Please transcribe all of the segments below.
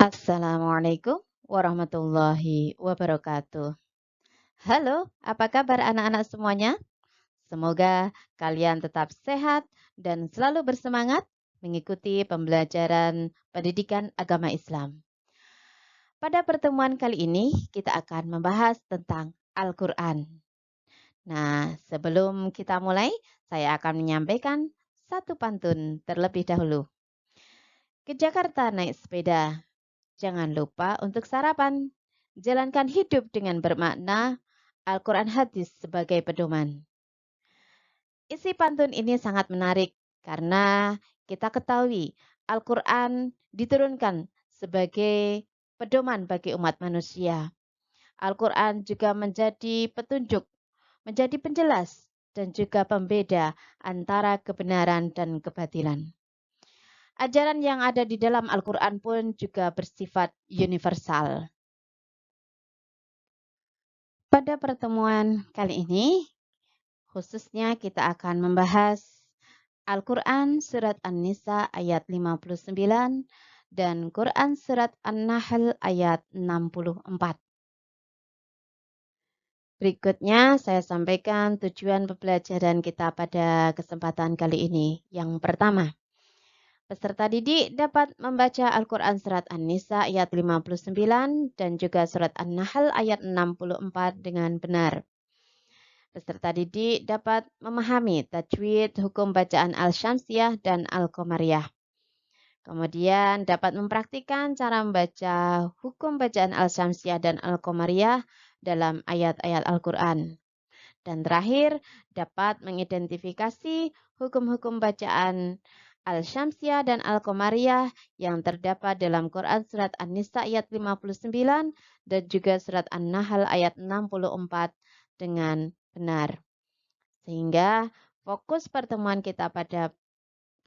Assalamualaikum warahmatullahi wabarakatuh. Halo, apa kabar anak-anak semuanya? Semoga kalian tetap sehat dan selalu bersemangat mengikuti pembelajaran pendidikan agama Islam. Pada pertemuan kali ini, kita akan membahas tentang Al-Quran. Nah, sebelum kita mulai, saya akan menyampaikan satu pantun terlebih dahulu. Ke Jakarta naik sepeda, jangan lupa untuk sarapan. Jalankan hidup dengan bermakna, Al-Quran hadis sebagai pedoman. Isi pantun ini sangat menarik karena kita ketahui Al-Quran diturunkan sebagai pedoman bagi umat manusia. Al-Quran juga menjadi petunjuk, menjadi penjelas, dan juga pembeda antara kebenaran dan kebatilan. Ajaran yang ada di dalam Al-Quran pun juga bersifat universal. Pada pertemuan kali ini, khususnya kita akan membahas Al-Quran Surat An-Nisa ayat 59 dan Quran Surat An-Nahl ayat 64. Berikutnya saya sampaikan tujuan pembelajaran kita pada kesempatan kali ini. Yang pertama, peserta didik dapat membaca Al-Quran Surat An-Nisa ayat 59 dan juga Surat An-Nahl ayat 64 dengan benar. Peserta didik dapat memahami tajwid, hukum bacaan Al-Syamsiyah dan Al-Qamariyah. Kemudian dapat mempraktikkan cara membaca hukum bacaan Al-Syamsiyah dan Al-Qamariyah dalam ayat-ayat Al-Quran. Dan terakhir, dapat mengidentifikasi hukum-hukum bacaan Al-Syamsiyah dan Al-Qamariyah yang terdapat dalam Quran Surat An-Nisa ayat 59 dan juga Surat An-Nahl ayat 64 dengan benar. Sehingga fokus pertemuan kita pada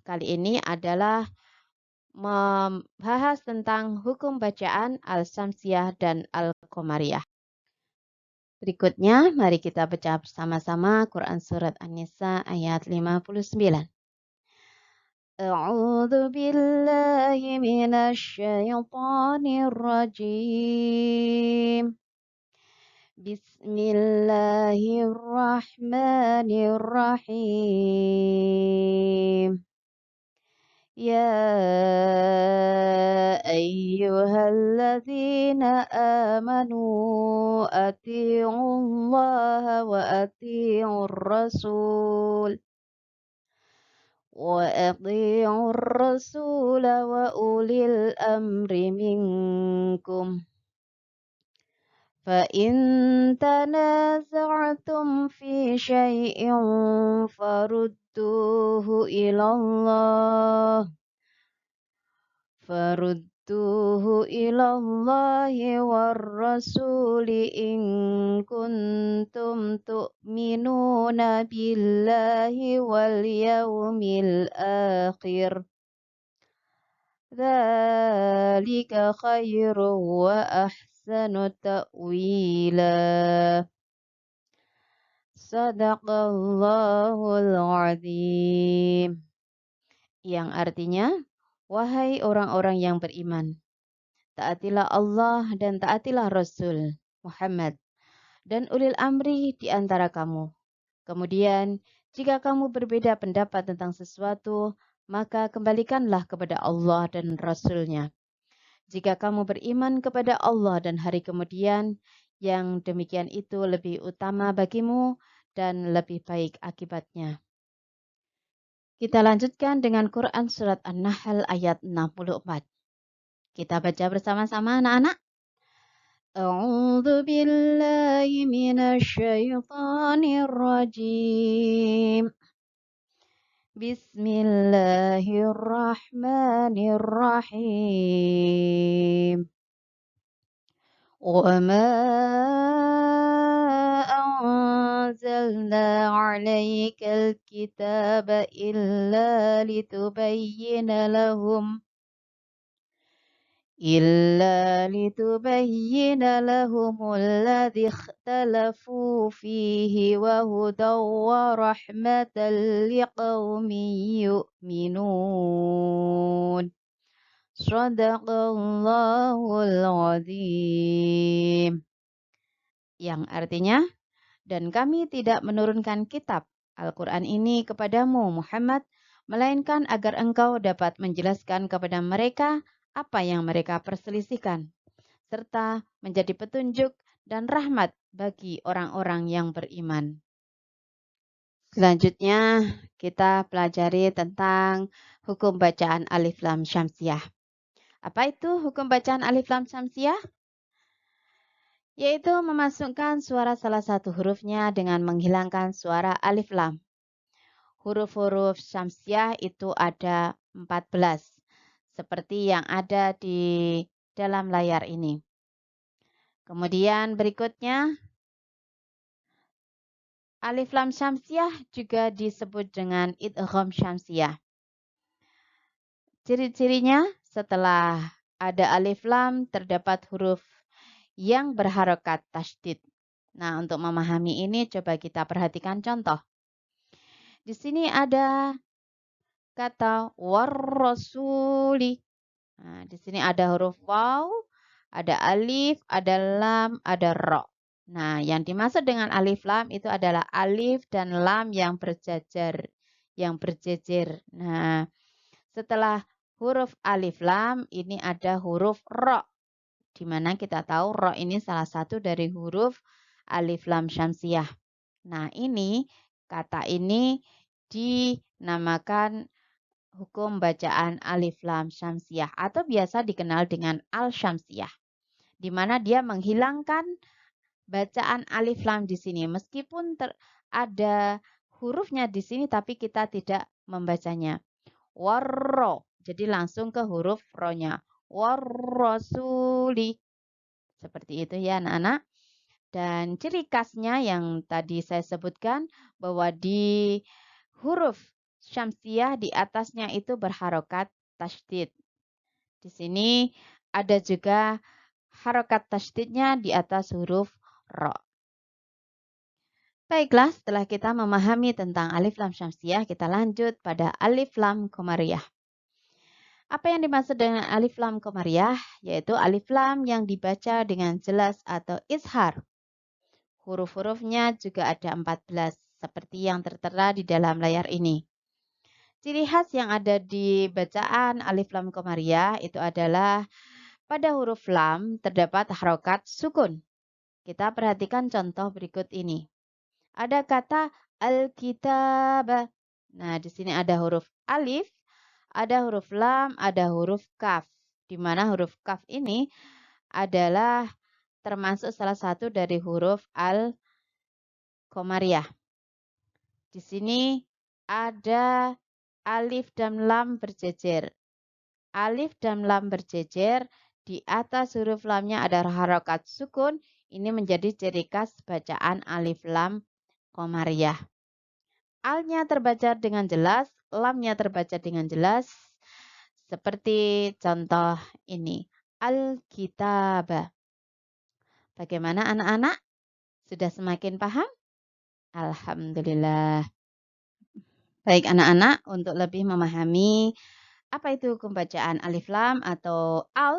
kali ini adalah membahas tentang hukum bacaan Al-Syamsiyah dan Al-Qamariyah. Berikutnya, mari kita baca bersama-sama Quran Surat An-Nisa ayat 59. A'udzu billahi minasy syaithanir rajim. Bismillahirrahmanirrahim. يا أيها الذين آمنوا أطيعوا الله وأطيعوا الرسول وأولي الأمر منكم فإن تنازعتم في شيء فردوه إلى الله والرسول إن كنتم تؤمنون بالله واليوم الآخر ذلك خير وأحسن تأويلا صدق Allahul Azim. Yang artinya, wahai orang-orang yang beriman, taatilah Allah dan taatilah Rasul Muhammad dan ulil amri di antara kamu. Kemudian, jika kamu berbeda pendapat tentang sesuatu, maka kembalikanlah kepada Allah dan Rasul-Nya. Jika kamu beriman kepada Allah dan hari kemudian, yang demikian itu lebih utama bagimu dan lebih baik akibatnya. Kita lanjutkan dengan Quran Surat An-Nahl ayat 64. Kita baca bersama-sama anak-anak. A'udzu billahi minasy syaithanir rajim. Bismillahirrahmanirrahim. وما أنزلنا عليك الكتاب إلا لتبين لهم الذي اختلفوا فيه وهدى ورحمة لقوم يؤمنون Shadaqallahul azim. Yang artinya, dan kami tidak menurunkan kitab Al-Quran ini kepadamu Muhammad, melainkan agar engkau dapat menjelaskan kepada mereka apa yang mereka perselisihkan, serta menjadi petunjuk dan rahmat bagi orang-orang yang beriman. Selanjutnya, kita pelajari tentang hukum bacaan alif lam syamsiah. Apa itu hukum bacaan alif lam syamsiah? Yaitu memasukkan suara salah satu hurufnya dengan menghilangkan suara alif lam. Huruf-huruf syamsiah itu ada 14, seperti yang ada di dalam layar ini. Kemudian berikutnya, alif lam syamsiah juga disebut dengan idgham syamsiah. Ciri-cirinya, setelah ada alif lam terdapat huruf yang berharokat tasydid. Nah, untuk memahami ini coba kita perhatikan contoh. Di sini ada kata warrasuli. Nah, di sini ada huruf waw, ada alif, ada lam, ada ro. Nah, yang dimaksud dengan alif lam itu adalah alif dan lam yang berjajar, yang berjejer. Nah, setelah huruf alif lam ini ada huruf ro, di mana kita tahu ro ini salah satu dari huruf alif lam syamsiah. Nah, ini kata ini dinamakan hukum bacaan alif lam syamsiah atau biasa dikenal dengan al-syamsiah, di mana dia menghilangkan bacaan alif lam di sini. Meskipun ada hurufnya di sini tapi kita tidak membacanya. Warro, jadi langsung ke huruf ro-nya. Warrasuli. Seperti itu ya anak-anak. Dan ciri khasnya yang tadi saya sebutkan bahwa di huruf syamsiah di atasnya itu berharokat tasydid. Di sini ada juga harokat tasydidnya di atas huruf ro. Baiklah, setelah kita memahami tentang alif lam syamsiah, kita lanjut pada alif lam qamariyah. Apa yang dimaksud dengan alif lam qamariyah? Yaitu alif lam yang dibaca dengan jelas atau izhar. Huruf-hurufnya juga ada 14, seperti yang tertera di dalam layar ini. Ciri khas yang ada di bacaan alif lam qamariyah itu adalah pada huruf lam terdapat harokat sukun. Kita perhatikan contoh berikut ini. Ada kata al-kitab. Nah, di sini ada huruf alif, ada huruf lam, ada huruf kaf. Di mana huruf kaf ini adalah termasuk salah satu dari huruf al-qamariyah. Di sini ada alif dan lam berjejer. Alif dan lam berjejer, di atas huruf lamnya ada harokat sukun. Ini menjadi ciri khas bacaan alif lam qamariyah. Alnya terbaca dengan jelas, lamnya terbaca dengan jelas. Seperti contoh ini, Al-Kitab. Bagaimana anak-anak? Sudah semakin paham? Alhamdulillah. Baik anak-anak, untuk lebih memahami apa itu hukum bacaan alif lam atau al,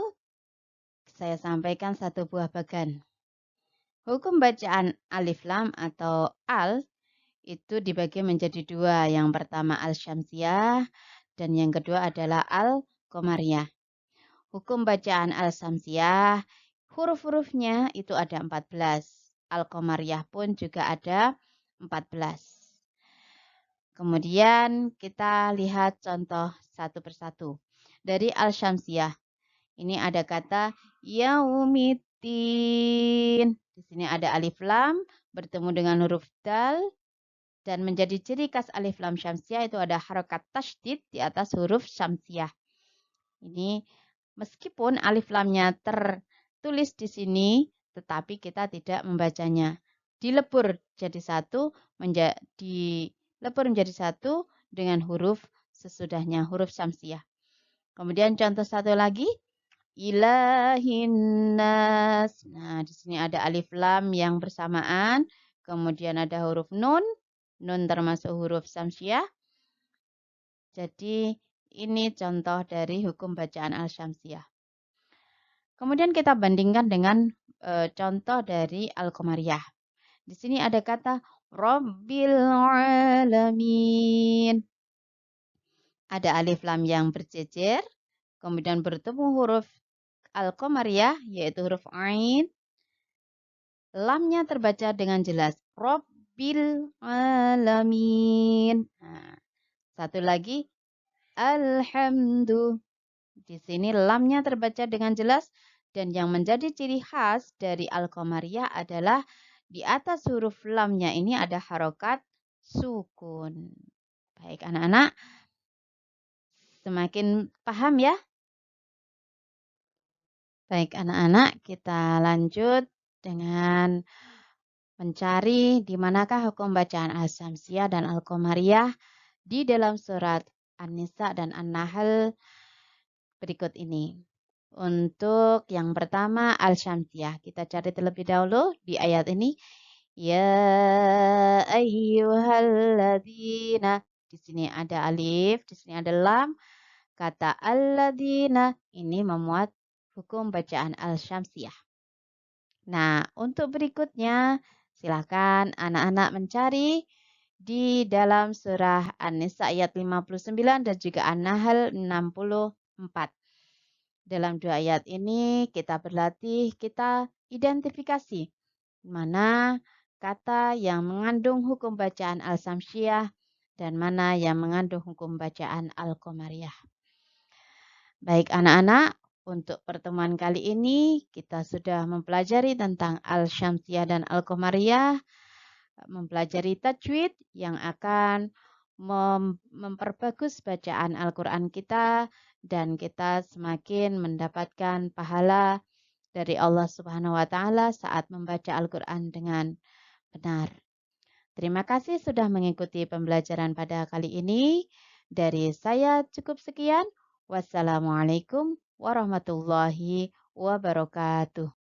saya sampaikan satu buah bagan. Hukum bacaan alif lam atau al itu dibagi menjadi dua. Yang pertama al-syamsiyah dan yang kedua adalah al-qamariyah. Hukum bacaan al-syamsiyah, huruf-hurufnya itu ada 14. Al-qamariyah pun juga ada 14. Kemudian kita lihat contoh satu persatu. Dari al-syamsiyah, ini ada kata yaumiddin. Di sini ada alif lam bertemu dengan huruf dal. Dan menjadi ciri khas alif lam syamsiah itu ada harokat tasydid di atas huruf syamsiah. Ini meskipun alif lamnya tertulis di sini, tetapi kita tidak membacanya. Dilebur menjadi satu dengan huruf sesudahnya, huruf syamsiah. Kemudian contoh satu lagi, ilahinnas. Nah, di sini ada alif lam yang bersamaan, kemudian ada huruf nun. Nun termasuk huruf syamsiah. Jadi Ini contoh dari hukum bacaan Al-Syamsiyah. Kemudian kita bandingkan dengan contoh dari Al-Qamariyah. Di sini ada kata Rabbil Alamin. Ada alif lam yang berjejer, kemudian bertemu huruf Al-Qamariyah, yaitu huruf Ain. Lamnya terbaca dengan jelas. Rabbil Alamin. Nah, satu lagi. Alhamdulillah. Di sini lamnya terbaca dengan jelas dan yang menjadi ciri khas dari Al-Qamariyah adalah di atas huruf lamnya ini ada harokat sukun. Baik anak-anak, semakin paham ya? Baik anak-anak, kita lanjut dengan mencari di manakah hukum bacaan Al-Syamsiyah dan Al-Qamariyah di dalam surat An-Nisa dan An-Nahl berikut ini. Untuk yang pertama Al-Syamsiyah. Kita cari terlebih dahulu di ayat ini. Ya ayyuhalladzina. Di sini ada alif, di sini ada lam. Kata alladzina ini memuat hukum bacaan Al-Syamsiyah. Nah, untuk berikutnya silakan anak-anak mencari di dalam surah An-Nisa ayat 59 dan juga An-Nahl 64. Dalam dua ayat ini kita berlatih, kita identifikasi mana kata yang mengandung hukum bacaan Al-Syamsiyah dan mana yang mengandung hukum bacaan Al-Qamariyah. Baik anak-anak, untuk pertemuan kali ini kita sudah mempelajari tentang Al-Syamsiyah dan Al-Qamariyah, mempelajari tajwid yang akan memperbagus bacaan Al-Quran kita dan kita semakin mendapatkan pahala dari Allah Subhanahu wa taala saat membaca Al-Quran dengan benar. Terima kasih sudah mengikuti pembelajaran pada kali ini. Dari saya cukup sekian. Wassalamualaikum warahmatullahi wabarakatuh.